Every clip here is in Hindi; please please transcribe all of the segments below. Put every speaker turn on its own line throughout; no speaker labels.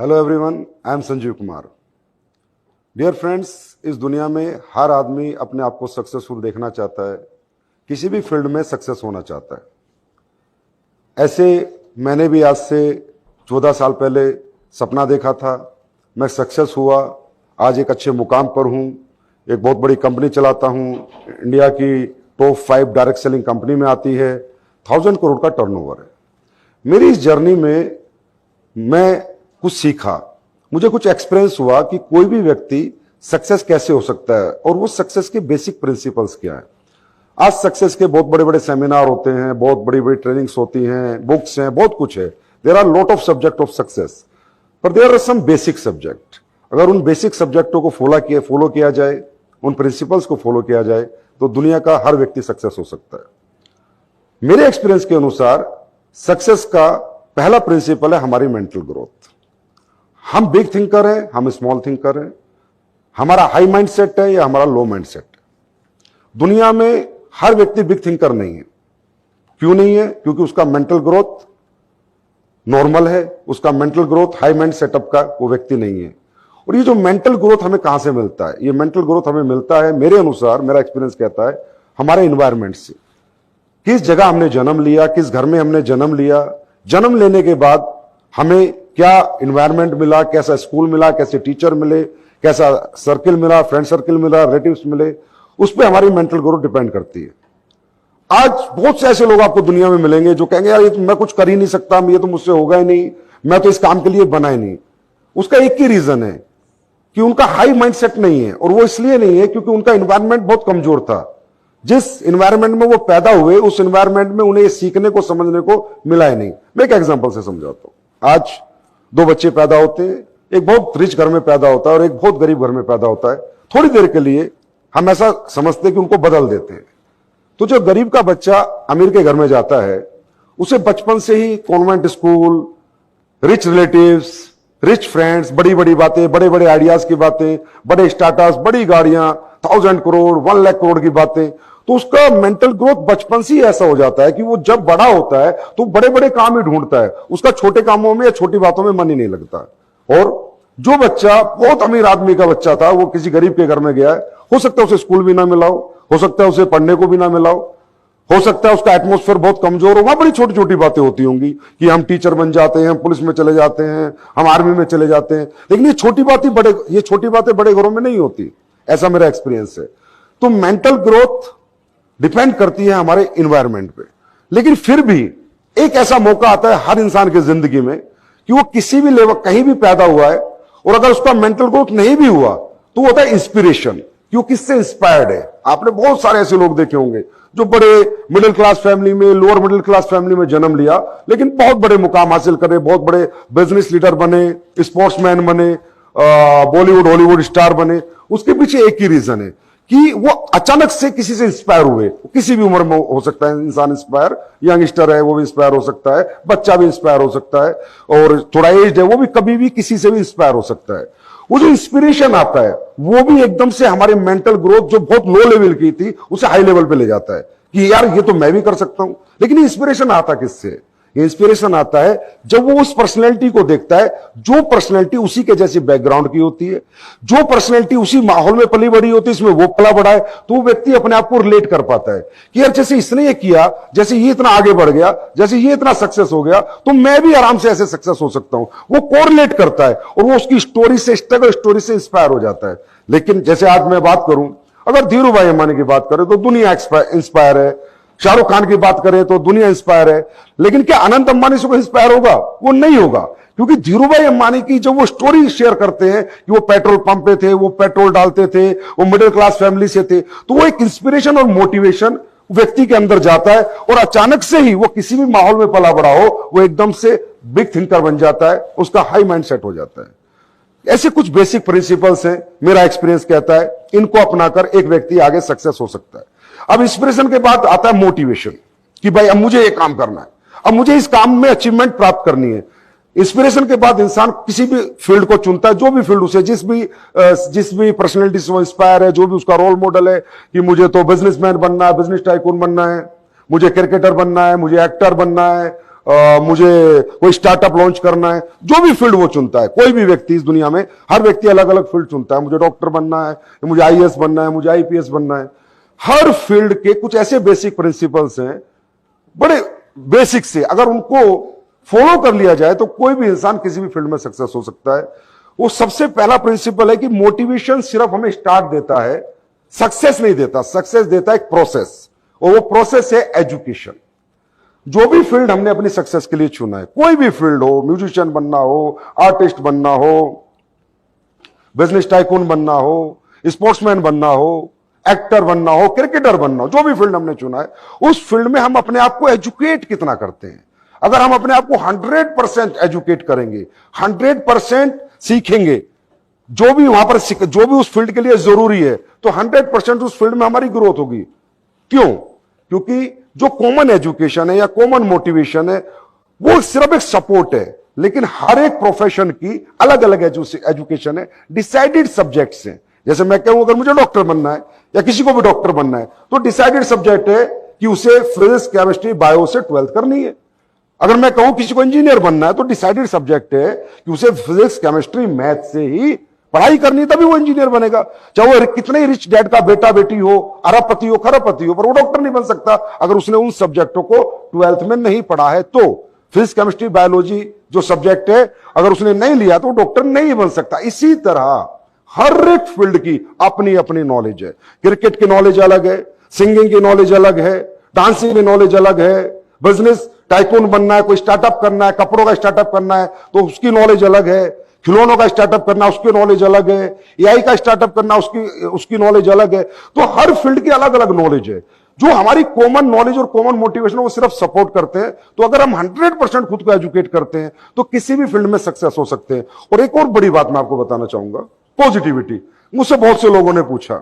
Hello everyone, I am Sanjeev Kumar. Dear friends, इस दुनिया में हर आदमी अपने आप को सक्सेसफुल देखना चाहता है, किसी भी फील्ड में सक्सेस होना चाहता है। ऐसे मैंने भी आज से 14 साल पहले सपना देखा था, मैं सक्सेस हुआ, आज एक अच्छे मुकाम पर हूँ, एक बहुत बड़ी कंपनी चलाता हूँ, इंडिया की टॉप 5 डायरेक्ट सेलिंग कंपनी में आती है, 1000 करोड़ का टर्नओवर है। मेरी इस जर्नी में मैं कुछ सीखा, मुझे कुछ एक्सपीरियंस हुआ कि कोई भी व्यक्ति सक्सेस कैसे हो सकता है और वो सक्सेस के बेसिक प्रिंसिपल्स क्या है। आज सक्सेस के बहुत बड़े बड़े सेमिनार होते हैं, बहुत बड़ी बड़ी ट्रेनिंग्स होती हैं, बुक्स हैं, बहुत कुछ है। There are lot of subject of success, पर there are some basic subject. अगर उन बेसिक सब्जेक्टों को फॉलो किया जाए, उन प्रिंसिपल्स को फॉलो किया जाए, तो दुनिया का हर व्यक्ति सक्सेस हो सकता है। मेरे एक्सपीरियंस के अनुसार सक्सेस का पहला प्रिंसिपल है हमारी मेंटल ग्रोथ। हम बिग थिंकर हैं, हम स्मॉल थिंकर हैं, हमारा हाई माइंड सेट है या हमारा लो माइंड सेट है। दुनिया में हर व्यक्ति बिग थिंकर नहीं है। क्यों नहीं है? क्योंकि उसका मेंटल ग्रोथ नॉर्मल है, उसका mental growth high mind setup का वो व्यक्ति नहीं है। और ये जो मेंटल ग्रोथ हमें कहां से मिलता है? ये मेंटल ग्रोथ हमें मिलता है, मेरे अनुसार, मेरा एक्सपीरियंस कहता है, हमारे एनवायरमेंट से। किस जगह हमने जन्म लिया, किस घर में हमने जन्म लिया, जन्म लेने के बाद हमें क्या एनवायरनमेंट मिला, कैसा स्कूल मिला, कैसे टीचर मिले, कैसा सर्किल मिला, फ्रेंड सर्किल मिला, रिलेटिव्स मिले, उस पर हमारी मेंटल ग्रोथ डिपेंड करती है। आज बहुत से ऐसे लोग आपको दुनिया में मिलेंगे जो कहेंगे यार ये तो मैं कुछ कर ही नहीं सकता, ये तो मुझसे होगा ही नहीं, मैं तो इस काम के लिए बना ही नहीं। उसका एक ही रीजन है कि उनका हाई माइंडसेट नहीं है, और वो इसलिए नहीं है क्योंकि उनका एनवायरनमेंट बहुत कमजोर था। जिस एनवायरनमेंट में वो पैदा हुए, उस एनवायरनमेंट में उन्हें सीखने को, समझने को मिला ही नहीं। मैं एक एग्जांपल से समझाता हूं। आज 2 बच्चे पैदा होते हैं, एक बहुत रिच घर में पैदा होता है और एक बहुत गरीब घर में पैदा होता है। थोड़ी देर के लिए हम ऐसा समझते हैं कि उनको बदल देते हैं। तो जो गरीब का बच्चा अमीर के घर में जाता है, उसे बचपन से ही convent school, rich relatives, rich friends, बड़ी बड़ी बातें, बड़े बड़े आइडियाज की बातें, बड़े स्टार्टअप्स, बड़ी गाड़ियां, 1000 करोड़, 1 लाख करोड़ की बातें, तो उसका मेंटल ग्रोथ बचपन से ही ऐसा हो जाता है कि वो जब बड़ा होता है तो बड़े बड़े काम ही ढूंढता है, उसका छोटे कामों में या छोटी बातों में मन ही नहीं लगता। और जो बच्चा बहुत अमीर आदमी का बच्चा था, वो किसी गरीब के घर में गया है, हो सकता है उसे स्कूल भी ना मिला हो सकता है उसे पढ़ने को भी ना मिला हो सकता है उसका एटमॉस्फेयर बहुत कमजोर हो, वहां बड़ी छोटी छोटी बातें होती होंगी कि हम टीचर बन जाते हैं, हम पुलिस में चले जाते हैं, हम आर्मी में चले जाते हैं। लेकिन ये छोटी बातें बड़े घरों में नहीं होती, ऐसा मेरा एक्सपीरियंस है। तो मेंटल ग्रोथ डिपेंड करती है हमारे एनवायरनमेंट पे। लेकिन फिर भी एक ऐसा मौका आता है हर इंसान की जिंदगी में कि वो किसी भी लेवल, कहीं भी पैदा हुआ है, और अगर उसका मेंटल ग्रोथ नहीं भी हुआ तो होता है इंस्पिरेशन, कि वो किससे इंस्पायर्ड है। आपने बहुत सारे ऐसे लोग देखे होंगे जो बड़े मिडिल क्लास फैमिली में, लोअर मिडिल क्लास फैमिली में जन्म लिया, लेकिन बहुत बड़े मुकाम हासिल करे, बहुत बड़े बिजनेस लीडर बने, स्पोर्ट्समैन बने, बॉलीवुड हॉलीवुड स्टार बने। उसके पीछे एक ही रीजन है कि वो अचानक से किसी से इंस्पायर हुए। किसी भी उम्र में हो सकता है इंसान इंस्पायर, यंगस्टर है वो भी इंस्पायर हो सकता है, बच्चा भी इंस्पायर हो सकता है, और थोड़ा एज है वो भी कभी भी किसी से भी इंस्पायर हो सकता है। वो जो इंस्पिरेशन आता है वो भी एकदम से हमारे मेंटल ग्रोथ जो बहुत लो लेवल की थी उसे हाई लेवल पे ले जाता है कि यार ये तो मैं भी कर सकता हूं। लेकिन इंस्पिरेशन आता किससे? इंस्पिरेशन आता है जब वो उस पर्सनैलिटी को देखता है जो पर्सनैलिटी उसी के जैसी बैकग्राउंड की होती है, जो पर्सनैलिटी उसी माहौल में पली बड़ी होती है, इसमें वो पला बड़ा है, तो वो व्यक्ति अपने आप को रिलेट कर पाता है कि यार जैसे इसने ये किया, जैसे ये इतना आगे बढ़ गया, जैसे ये इतना सक्सेस हो गया, तो मैं भी आराम से ऐसे सक्सेस हो सकता हूं। वो कोरिलेट करता है और वो उसकी स्टोरी से, स्ट्रगल स्टोरी से इंस्पायर हो जाता है। लेकिन जैसे आज मैं बात करूं, अगर धीरू भाई अंबानी की बात करें तो दुनिया इंस्पायर है, शाहरुख खान की बात करें तो दुनिया इंस्पायर है। लेकिन क्या अनंत अंबानी से कोई इंस्पायर होगा? वो नहीं होगा, क्योंकि धीरूभाई अंबानी की जब वो स्टोरी शेयर करते हैं कि वो पेट्रोल पंप पे थे, वो पेट्रोल डालते थे, वो मिडिल क्लास फैमिली से थे, तो वो एक इंस्पिरेशन और मोटिवेशन व्यक्ति के अंदर जाता है, और अचानक से ही वो किसी भी माहौल में पला बड़ा हो, वो एकदम से बिग थिंकर बन जाता है, उसका हाई माइंड सेट हो जाता है। ऐसे कुछ बेसिक प्रिंसिपल्स हैं, मेरा एक्सपीरियंस कहता है इनको अपनाकर एक व्यक्ति आगे सक्सेस हो सकता है। अब इंस्पिरेशन के बाद आता है मोटिवेशन, कि भाई अब मुझे ये काम करना है, अब मुझे इस काम में अचीवमेंट प्राप्त करनी है। इंस्पिरेशन के बाद इंसान किसी भी फील्ड को चुनता है, जो भी फील्ड उसे, जिस भी पर्सनैलिटी से वो इंस्पायर है, जो भी उसका रोल मॉडल है, कि मुझे तो बिजनेसमैन बनना है, बिजनेस टाइकून बनना है, मुझे क्रिकेटर बनना है, मुझे एक्टर बनना है, मुझे कोई स्टार्टअप लॉन्च करना है, जो भी फील्ड वो चुनता है, कोई भी व्यक्ति इस दुनिया में, हर व्यक्ति अलग अलग फील्ड चुनता है। मुझे डॉक्टर बनना है, मुझे आईएएस बनना है, मुझे आईपीएस बनना है। हर फील्ड के कुछ ऐसे बेसिक प्रिंसिपल्स हैं, बड़े बेसिक से, अगर उनको फॉलो कर लिया जाए तो कोई भी इंसान किसी भी फील्ड में सक्सेस हो सकता है। वो सबसे पहला प्रिंसिपल है कि मोटिवेशन सिर्फ हमें स्टार्ट देता है, सक्सेस नहीं देता। सक्सेस देता है एक प्रोसेस, और वो प्रोसेस है एजुकेशन। जो भी फील्ड हमने अपनी सक्सेस के लिए चुना है, कोई भी फील्ड हो, म्यूजिशियन बनना हो, आर्टिस्ट बनना हो, बिजनेस टाइकून बनना हो, स्पोर्ट्समैन बनना हो, एक्टर बनना हो, क्रिकेटर बनना हो, जो भी फील्ड हमने चुना है, उस फील्ड में हम अपने आप को एजुकेट कितना करते हैं। अगर हम अपने आप को 100% एजुकेट करेंगे, 100% सीखेंगे, जो भी वहां पर जो भी उस फील्ड के लिए जरूरी है, तो 100% उस फील्ड में हमारी ग्रोथ होगी। क्यों? क्योंकि जो कॉमन एजुकेशन है या कॉमन मोटिवेशन है, वो सिर्फ एक सपोर्ट है, लेकिन हर एक प्रोफेशन की अलग अलग एजुकेशन है, डिसाइडेड सब्जेक्ट्स हैं। जैसे मैं कहूं, अगर मुझे डॉक्टर बनना है या किसी को भी डॉक्टर बनना है, तो डिसाइडेड सब्जेक्ट है कि उसे फिजिक्स, केमिस्ट्री, बायो से 12th करनी है। अगर मैं कहूं किसी को इंजीनियर बनना है, तो डिसाइडेड सब्जेक्ट है कि उसे फिजिक्स, केमिस्ट्री, मैथ से ही पढ़ाई करनी, तभी वो इंजीनियर बनेगा। चाहे वो कितने ही रिच डैड का बेटा बेटी हो, अरबपति हो, खरबपति हो, पर वो डॉक्टर नहीं बन सकता अगर उसने उन सब्जेक्टों को 12th में नहीं पढ़ा है। तो फिजिक्स, केमिस्ट्री, बायोलॉजी जो सब्जेक्ट है, अगर उसने नहीं लिया तो डॉक्टर नहीं बन सकता। इसी तरह हर एक फील्ड की अपनी अपनी नॉलेज है। क्रिकेट की नॉलेज अलग है, सिंगिंग की नॉलेज अलग है, डांसिंग की नॉलेज अलग है, बिजनेस टाइकून बनना है, कोई स्टार्टअप करना है, कपड़ों का स्टार्टअप करना है तो उसकी नॉलेज अलग है, खिलौनों का स्टार्टअप करना उसकी नॉलेज अलग है, एआई का स्टार्टअप करना उसकी नॉलेज अलग है। तो हर फील्ड की अलग अलग नॉलेज है। जो हमारी कॉमन नॉलेज और कॉमन मोटिवेशन वो सिर्फ सपोर्ट करते हैं। तो अगर हम 100% खुद को एजुकेट करते हैं तो किसी भी फील्ड में सक्सेस हो सकते हैं। और एक और बड़ी बात मैं आपको बताना चाहूंगा, पॉजिटिविटी। मुझसे बहुत से लोगों ने पूछा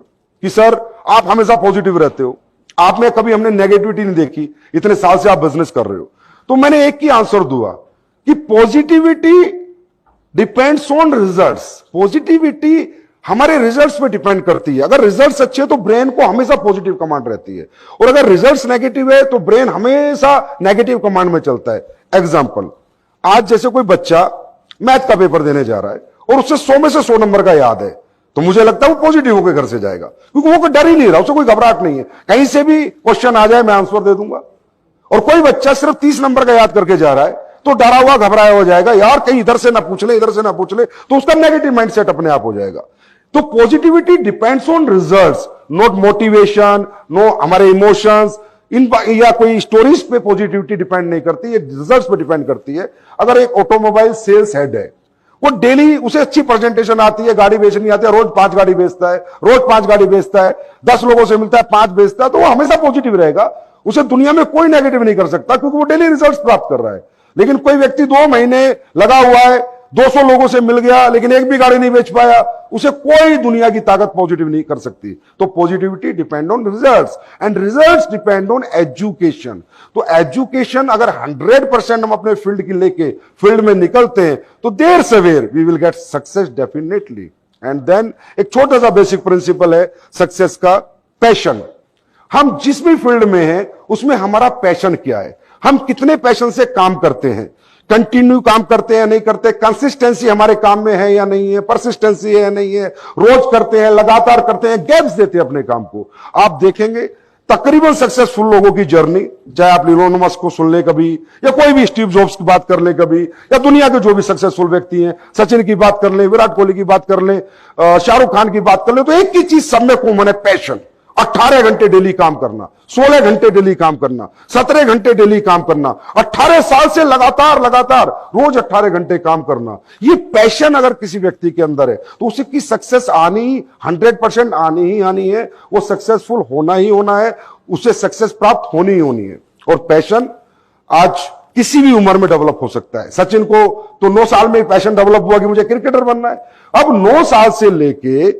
कि सर आप हमेशा पॉजिटिव रहते हो, आप में कभी हमने नेगेटिविटी नहीं देखी, इतने साल से आप बिजनेस कर रहे हो। तो मैंने एक ही आंसर दिया कि positivity depends on results. Positivity हमारे रिजल्ट्स पे डिपेंड करती है। अगर रिजल्ट्स अच्छे तो ब्रेन को हमेशा पॉजिटिव कमांड रहती है, और अगर रिजल्ट्स नेगेटिव है तो ब्रेन हमेशा नेगेटिव कमांड में चलता है। एग्जांपल, आज जैसे कोई बच्चा मैथ का पेपर देने जा रहा है और उससे 100 में से 100 नंबर का याद है, तो मुझे लगता है वो पॉजिटिव होकर घर से जाएगा, क्योंकि वो कोई डर ही नहीं रहा, उसे कोई घबराहट नहीं है, कहीं से भी क्वेश्चन आ जाए मैं आंसर दे दूंगा। और कोई बच्चा सिर्फ 30 नंबर का याद करके जा रहा है तो डरा हुआ घबराया हो जाएगा, यार कहीं इधर से ना पूछ ले, इधर से ना पूछ ले, तो उसका नेगेटिव माइंडसेट अपने आप हो जाएगा। तो positivity depends on results, not motivation, no हमारे इमोशंस इन या कोई स्टोरीज पे पॉजिटिविटी डिपेंड नहीं करती, ये रिजल्ट्स पे डिपेंड करती है। अगर एक ऑटोमोबाइल सेल्स हेड है, वो डेली उसे अच्छी प्रेजेंटेशन आती है, गाड़ी बेचनी आती है, रोज 5 गाड़ी बेचता है, रोज 5 गाड़ी बेचता है, 10 लोगों से मिलता है, 5 बेचता है, तो वो हमेशा पॉजिटिव रहेगा। उसे दुनिया में कोई नेगेटिव नहीं कर सकता, क्योंकि वो डेली रिजल्ट्स प्राप्त कर रहा है। लेकिन कोई व्यक्ति 2 महीने लगा हुआ है, 200 लोगों से मिल गया, लेकिन एक भी गाड़ी नहीं बेच पाया, उसे कोई दुनिया की ताकत पॉजिटिव नहीं कर सकती। तो positivity depend on results and results depend on education. तो एजुकेशन अगर 100% हम अपने फील्ड की लेके फील्ड में निकलते हैं तो देर सवेर we will get success definitely. And then एक छोटा सा बेसिक प्रिंसिपल है सक्सेस का, पैशन। हम जिस भी फील्ड में हैं उसमें हमारा पैशन क्या है, हम कितने पैशन से काम करते हैं, कंटिन्यू काम करते हैं या नहीं करते, कंसिस्टेंसी हमारे काम में है या नहीं है, परसिस्टेंसी है या नहीं है, रोज करते हैं, लगातार करते हैं, गैप्स देते हैं अपने काम को। आप देखेंगे तकरीबन सक्सेसफुल लोगों की जर्नी, चाहे आप इलोन मस्क को सुन ले कभी, या कोई भी स्टीव जॉब्स की बात कर ले कभी, या दुनिया के जो भी सक्सेसफुल व्यक्ति हैं, सचिन की बात कर ले, विराट कोहली की बात कर ले, शाहरुख खान की बात कर ले, तो एक ही चीज सब में कॉमन है, पैशन। 18 घंटे डेली काम करना, 16 घंटे डेली काम करना, 17 घंटे डेली काम करना, 18 साल से लगातार रोज 18 घंटे काम करना। ये पैशन अगर किसी व्यक्ति के अंदर है तो उसकी सक्सेस आनी 100% आनी है, वो सक्सेसफुल होना ही होना है, उसे सक्सेस प्राप्त होनी ही होनी है। और पैशन आज किसी भी उम्र में डेवलप हो सकता है। सचिन को तो 9 साल में पैशन डेवलप हुआ कि मुझे क्रिकेटर बनना है। अब 9 साल से लेके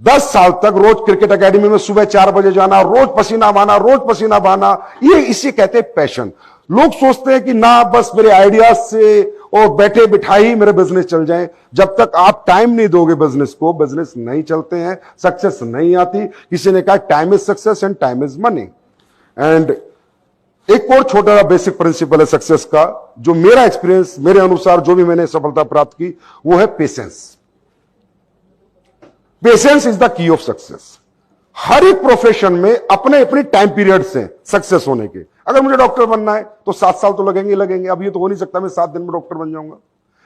10 साल तक रोज क्रिकेट एकेडमी में सुबह 4 बजे जाना, रोज पसीना बहाना, ये इसे कहते हैं पैशन। लोग सोचते हैं कि ना बस मेरे आइडियाज से और बैठे बिठाई मेरे बिजनेस चल जाएं। जब तक आप टाइम नहीं दोगे बिजनेस को, बिजनेस नहीं चलते हैं, सक्सेस नहीं आती। किसी ने कहा time is success and time is money. And एक और छोटा सा बेसिक प्रिंसिपल है सक्सेस का, जो मेरा एक्सपीरियंस, मेरे अनुसार जो भी मैंने सफलता प्राप्त की, वो है patience. Patience is the key of success. हर एक प्रोफेशन में अपने अपने टाइम पीरियड्स हैं सक्सेस होने के। अगर मुझे डॉक्टर बनना है तो 7 साल तो लगेंगे। अब ये तो हो नहीं सकता मैं 7 दिन में डॉक्टर बन जाऊंगा,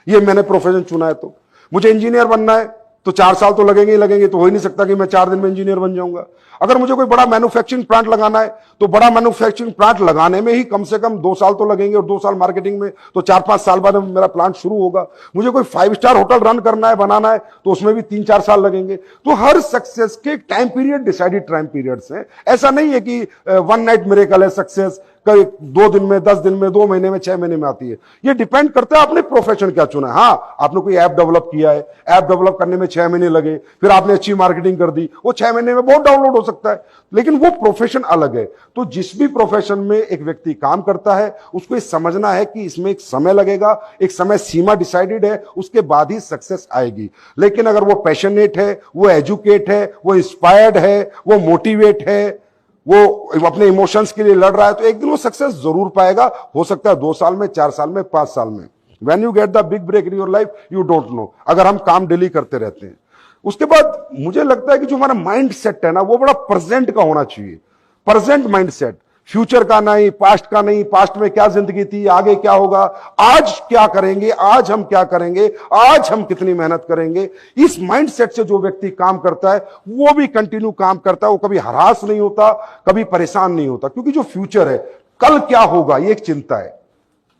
ये मैंने प्रोफेशन चुना है। तो मुझे इंजीनियर बनना है तो 4 साल तो लगेंगे, तो हो ही नहीं सकता कि मैं 4 दिन में इंजीनियर बन जाऊंगा। अगर मुझे कोई बड़ा मैन्युफैक्चरिंग प्लांट लगाना है तो बड़ा मैन्युफैक्चरिंग प्लांट लगाने में ही कम से कम 2 साल तो लगेंगे, और 2 साल मार्केटिंग में, तो 4-5 साल बाद मेरा प्लांट शुरू होगा। मुझे कोई 5 स्टार होटल रन करना है, बनाना है, तो उसमें भी 3-4 साल लगेंगे। तो हर सक्सेस के time period, decided time periods हैं। ऐसा नहीं है कि वन नाइट मिरेकल है सक्सेस, कई 2 दिन में, 10 दिन में, 2 महीने में, 6 महीने में आती है। ये डिपेंड करता है आपने प्रोफेशन क्या चुना है। हाँ, आपने कोई ऐप डेवलप किया है, ऐप डेवलप करने में 6 महीने लगे, फिर आपने अच्छी मार्केटिंग कर दी, वो 6 महीने में बहुत डाउनलोड हो सकता है, लेकिन वो प्रोफेशन अलग है। तो जिस भी प्रोफेशन में एक व्यक्ति काम करता है, उसको ये समझना है कि इसमें एक समय लगेगा, एक समय सीमा डिसाइडेड है, उसके बाद ही सक्सेस आएगी। लेकिन अगर वो पैशनेट है, वो एजुकेट है, वो इंस्पायर्ड है, वो मोटिवेट है, वो अपने इमोशंस के लिए लड़ रहा है, तो एक दिन वो सक्सेस जरूर पाएगा। हो सकता है 2 साल में, 4 साल में, 5 साल में। When you get the big break in your life, you don't know। अगर हम काम डेली करते रहते हैं, उसके बाद मुझे लगता है कि जो हमारा माइंड सेट है ना, वो बड़ा प्रेजेंट का होना चाहिए। प्रेजेंट माइंड सेट, फ्यूचर का नहीं, पास्ट का नहीं, पास्ट में क्या जिंदगी थी, आगे क्या होगा, आज क्या करेंगे, आज हम क्या करेंगे, आज हम कितनी मेहनत करेंगे। इस माइंडसेट से जो व्यक्ति काम करता है, वो भी कंटिन्यू काम करता है, वो कभी हरास नहीं होता, कभी परेशान नहीं होता। क्योंकि जो फ्यूचर है, कल क्या होगा, ये एक चिंता है।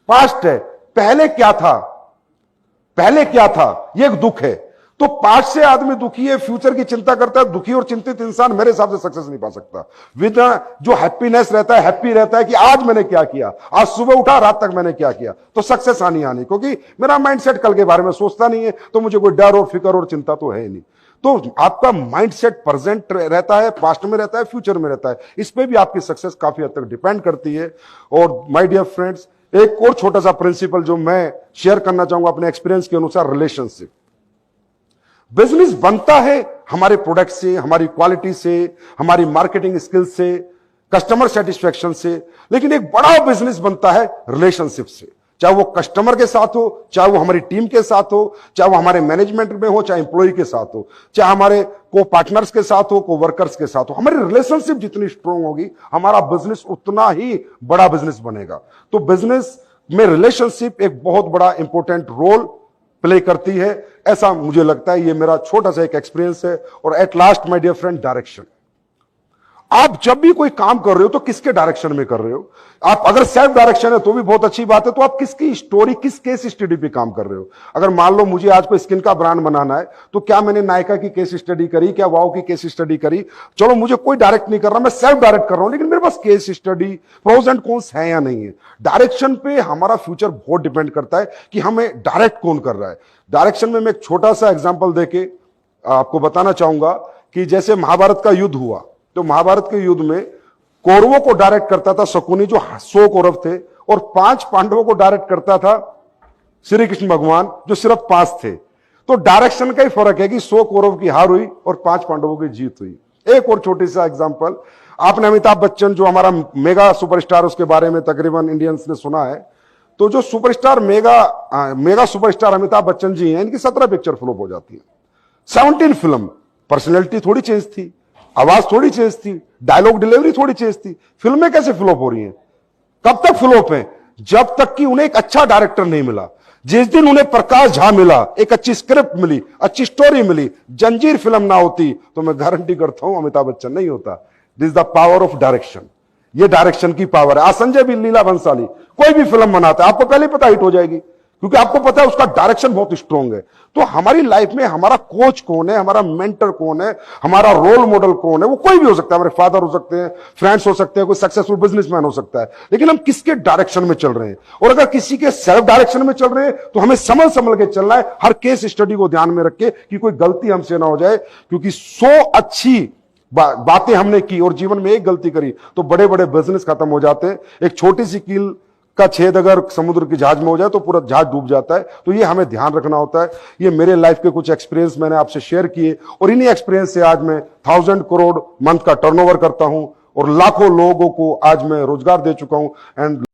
पास्ट है, पहले क्या था, ये एक दुख है। तो पास्ट से आदमी दुखी है, फ्यूचर की चिंता करता है। दुखी और चिंतित इंसान मेरे हिसाब से सक्सेस नहीं पा सकता। विद जो हैप्पीनेस रहता है, हैप्पी रहता है कि आज मैंने क्या किया, आज सुबह उठा, रात तक मैंने क्या किया, तो सक्सेस आनी। क्योंकि मेरा माइंडसेट कल के बारे में सोचता नहीं है, तो मुझे कोई डर और फिक्र और चिंता तो है ही नहीं। तो आपका माइंडसेट प्रेजेंट रहता है, पास्ट में रहता है, फ्यूचर में रहता है। इस पे भी आपकी सक्सेस काफी हद तक डिपेंड करती है। और माय डियर फ्रेंड्स, एक और छोटा सा प्रिंसिपल जो मैं शेयर करना चाहूंगा अपने एक्सपीरियंस के अनुसार, रिलेशनशिप। बिजनेस बनता है हमारे प्रोडक्ट से, हमारी क्वालिटी से, हमारी मार्केटिंग स्किल से, कस्टमर सेटिस्फेक्शन से, लेकिन एक बड़ा बिजनेस बनता है रिलेशनशिप से। चाहे वो कस्टमर के साथ हो, चाहे वो हमारी टीम के साथ हो, चाहे वो हमारे मैनेजमेंट में हो, चाहे एम्प्लॉय के साथ हो, चाहे हमारे को पार्टनर्स के साथ हो, को वर्कर्स के साथ हो। हमारी रिलेशनशिप जितनी स्ट्रांग होगी, हमारा बिजनेस उतना ही बड़ा बिजनेस बनेगा। तो बिजनेस में रिलेशनशिप एक बहुत बड़ा इंपॉर्टेंट रोल प्ले करती है, ऐसा मुझे लगता है। ये मेरा छोटा सा एक एक्सपीरियंस है। और at last my dear friend, direction. आप जब भी कोई काम कर रहे हो तो किसके डायरेक्शन में कर रहे हो? आप अगर सेल्फ डायरेक्शन है तो भी बहुत अच्छी बात है। तो आप किसकी स्टोरी, किस केस स्टडी पे काम कर रहे हो? अगर मान लो मुझे आज कोई स्किन का ब्रांड बनाना है, तो क्या मैंने नायका की केस स्टडी करी, क्या वाओ की केस स्टडी करी? चलो, मुझे कोई डायरेक्ट नहीं कर रहा, मैं सेल्फ डायरेक्ट कर रहा हूं, लेकिन मेरे पास case study, pros and cons है या नहीं है। डायरेक्शन पे हमारा फ्यूचर बहुत डिपेंड करता है कि हमें डायरेक्ट कौन कर रहा है। डायरेक्शन में मैं एक छोटा सा एग्जाम्पल देके आपको बताना चाहूंगा कि जैसे महाभारत का युद्ध हुआ, तो महाभारत के युद्ध में कौरवों को डायरेक्ट करता था शकुनी, जो 100 कौरव थे, और 5 पांडवों को डायरेक्ट करता था श्री कृष्ण भगवान, जो सिर्फ 5 थे। तो डायरेक्शन का ही फर्क है कि 100 कौरव की हार हुई और 5 पांडवों की जीत हुई। एक और छोटी सा एग्जांपल, आपने अमिताभ बच्चन, जो हमारा मेगा सुपरस्टार, उसके बारे में तकरीबन इंडियंस ने सुना है। तो जो superstar mega superstar Amitabh Bachchan ji हैं, इनकी 17 पिक्चर फ्लॉप हो जाती है। 17 फिल्म। पर्सनैलिटी थोड़ी चेंज थी, आवाज थोड़ी चेंज थी, डायलॉग डिलीवरी थोड़ी चेंज थी, फिल्में कैसे फ्लॉप हो रही हैं? कब तक फ्लॉप हैं? जब तक कि उन्हें एक अच्छा डायरेक्टर नहीं मिला। जिस दिन उन्हें प्रकाश झा मिला, एक अच्छी स्क्रिप्ट मिली, अच्छी स्टोरी मिली, जंजीर फिल्म ना होती, तो मैं गारंटी करता हूं अमिताभ बच्चन नहीं होता। This is the power of direction. ये डायरेक्शन की पावर है। आज संजय भी, लीला भंसाली कोई भी फिल्म बनाता है, आपको पहले पता हिट हो जाएगी, क्योंकि आपको पता है उसका डायरेक्शन बहुत स्ट्रांग है। तो हमारी लाइफ में हमारा कोच कौन है, हमारा मेंटर कौन है, हमारा रोल मॉडल कौन है? वो कोई भी हो सकता है, हमारे फादर हो सकते हैं, फ्रेंड्स हो सकते हैं, कोई सक्सेसफुल बिजनेसमैन हो सकता है। लेकिन हम किसके डायरेक्शन में चल रहे हैं? और अगर किसी के सेल्फ डायरेक्शन में चल रहे हैं, तो हमें संभल के चलना है, हर केस स्टडी को ध्यान में रख के, कि कोई गलती हमसे ना हो जाए। क्योंकि 100 अच्छी बातें हमने की और जीवन में एक गलती करी, तो बड़े बड़े बिजनेस खत्म हो जाते हैं। एक छोटी सी कील का छेद अगर समुद्र की जहाज में हो जाए तो पूरा जहाज डूब जाता है। तो ये हमें ध्यान रखना होता है। ये मेरे लाइफ के कुछ एक्सपीरियंस मैंने आपसे शेयर किए, और इन्हीं एक्सपीरियंस से आज मैं 1000 करोड़ मंथ का टर्नओवर करता हूं, और लाखों लोगों को आज मैं रोजगार दे चुका हूं एंड